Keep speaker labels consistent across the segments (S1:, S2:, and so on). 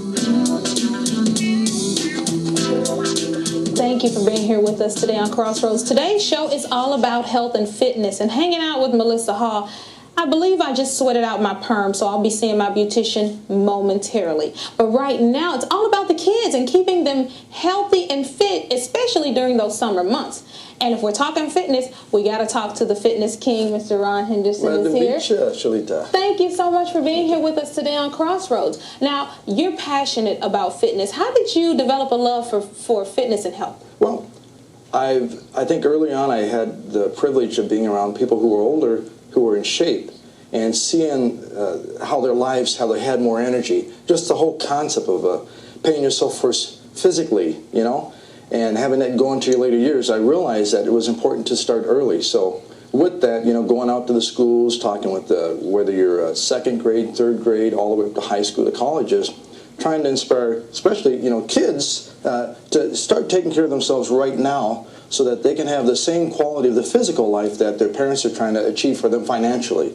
S1: Thank you for being here with us today on Crossroads. Today's show is all about health and fitness and hanging out with Melissa Hall. I believe I just sweated out my perm, so I'll be seeing my beautician momentarily. But right now, it's all about the kids and keeping them healthy and fit, especially during those summer months. And if we're talking fitness, we got to talk to the Fitness King, Mr. Ron Henderson is here.
S2: Sheletta.
S1: Thank you so much for being here with us today on Crossroads. Now, you're passionate about fitness. How did you develop a love for fitness and health?
S2: Well, I think early on I had the privilege of being around people who were older, who were in shape, and seeing how their lives, how they had more energy. Just the whole concept of paying yourself first physically, you know, and having that go into your later years, I realized that it was important to start early. So with that, you know, going out to the schools, talking with whether you're second grade, third grade, all the way up to high school, to colleges, trying to inspire, especially, you know, kids to start taking care of themselves right now so that they can have the same quality of the physical life that their parents are trying to achieve for them financially.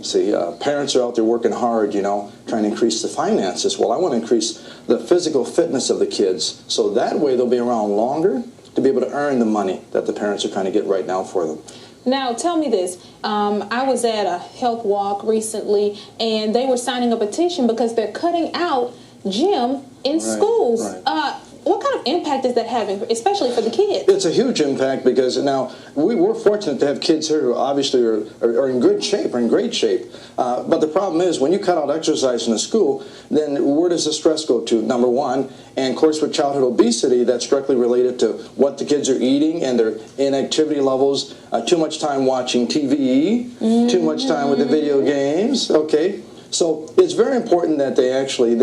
S2: See, parents are out there working hard, you know, trying to increase the finances. Well, I want to increase the physical fitness of the kids so that way they'll be around longer to be able to earn the money that the parents are trying to get right now for them.
S1: Now, tell me this. I was at a health walk recently, and they were signing a petition because they're cutting out gym in schools.
S2: Right.
S1: What kind of impact is that having, especially for the kids?
S2: It's a huge impact because now we're fortunate to have kids here who obviously are in good shape, are in great shape. But the problem is when you cut out exercise in the school, then where does the stress go to? Number one, and of course with childhood obesity, that's directly related to what the kids are eating and their inactivity levels, too much time watching TV, too much time with the video games, okay? So it's very important that they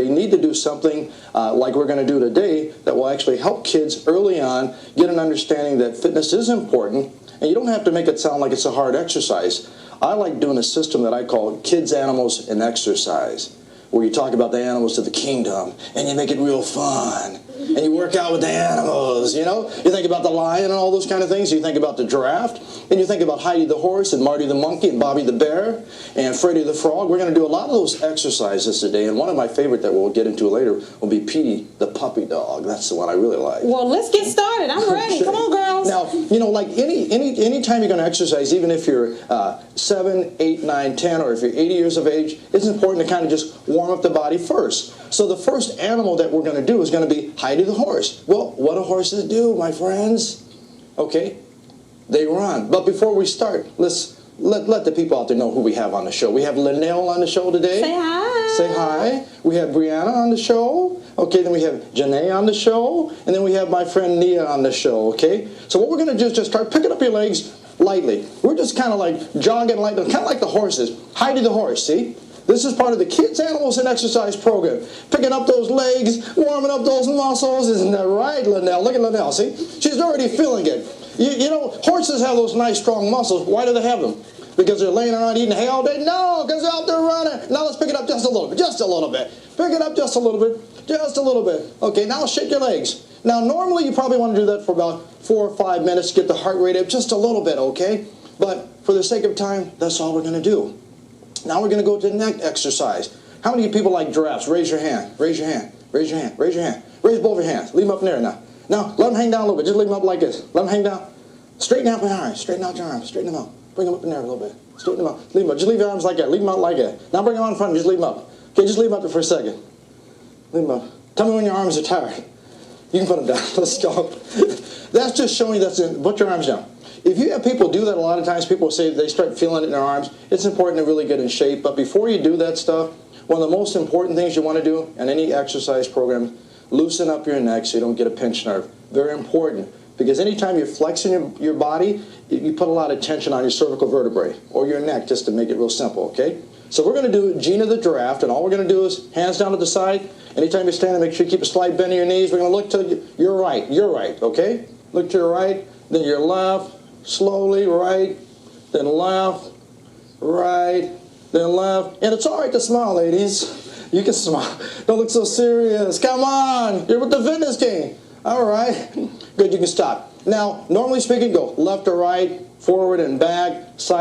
S2: need to do something like we're going to do today that will actually help kids early on get an understanding that fitness is important, and you don't have to make it sound like it's a hard exercise. I like doing a system that I call Kids, Animals, and Exercise, where you talk about the animals of the kingdom and you make it real fun. And you work out with the animals, you know? You think about the lion and all those kind of things. You think about the giraffe. And you think about Heidi the horse and Marty the monkey and Bobby the bear and Freddie the frog. We're going to do a lot of those exercises today. And one of my favorite that we'll get into later will be Petey the puppy dog. That's the one I really like.
S1: Well, let's get started. I'm ready. Come on, girls.
S2: Now, you know, like any time you're going to exercise, even if you're 7, 8, 9, 10, or if you're 80 years of age, it's important to kind of just warm up the body first. So the first animal that we're going to do is going to be Heidi the horse. Well, what do horses do, my friends? Okay, they run. But before we start, let's let the people out there know who we have on the show. We have Linnell on the show today.
S1: Say hi.
S2: Say hi. We have Brianna on the show. Okay, then we have Janae on the show. And then we have my friend Nia on the show, okay? So what we're going to do is just start picking up your legs lightly. We're just kind of like jogging lightly, kind of like the horses. Heidi the horse, see? This is part of the Kids, Animals, and Exercise program. Picking up those legs, warming up those muscles. Isn't that right, Linnell? Look at Linnell, see? She's already feeling it. You know, horses have those nice, strong muscles. Why do they have them? Because they're laying around eating hay all day? No, because they're out there running. Now let's pick it up just a little bit, just a little bit. Pick it up just a little bit, just a little bit. Okay, now shake your legs. Now, normally you probably want to do that for about 4 or 5 minutes, get the heart rate up just a little bit, okay? But for the sake of time, that's all we're going to do. Now we're going to go to the next exercise. How many people like giraffes? Raise your hand. Raise your hand. Raise your hand. Raise your hand. Raise both your hands. Leave them up in there now. Now, let them hang down a little bit. Just leave them up like this. Let them hang down. Straighten out my arms. Straighten out your arms. Straighten them out. Bring them up in there a little bit. Straighten them out. Leave them up. Just leave your arms like that. Leave them out like that. Now bring them out in front. Just leave them up. Okay, just leave them up there for a second. Leave them up. Tell me when your arms are tired. You can put them down. Let's go. That's just showing you put your arms down. If you have people do that, a lot of times people say they start feeling it in their arms. It's important to really get in shape. But before you do that stuff, one of the most important things you want to do in any exercise program, loosen up your neck so you don't get a pinched nerve. Very important. Because anytime you're flexing your body, you put a lot of tension on your cervical vertebrae or your neck, just to make it real simple, okay? So we're going to do Gina the giraffe, and all we're going to do is hands down to the side. Anytime you're standing, make sure you keep a slight bend in your knees. We're going to look to your right, okay? Look to your right, then your left, slowly, right, then left, right, then left. And it's all right to smile, ladies. You can smile. Don't look so serious. Come on, you're with the Fitness King. All right, good, you can stop. Now, normally speaking, go left or right, forward and back, side.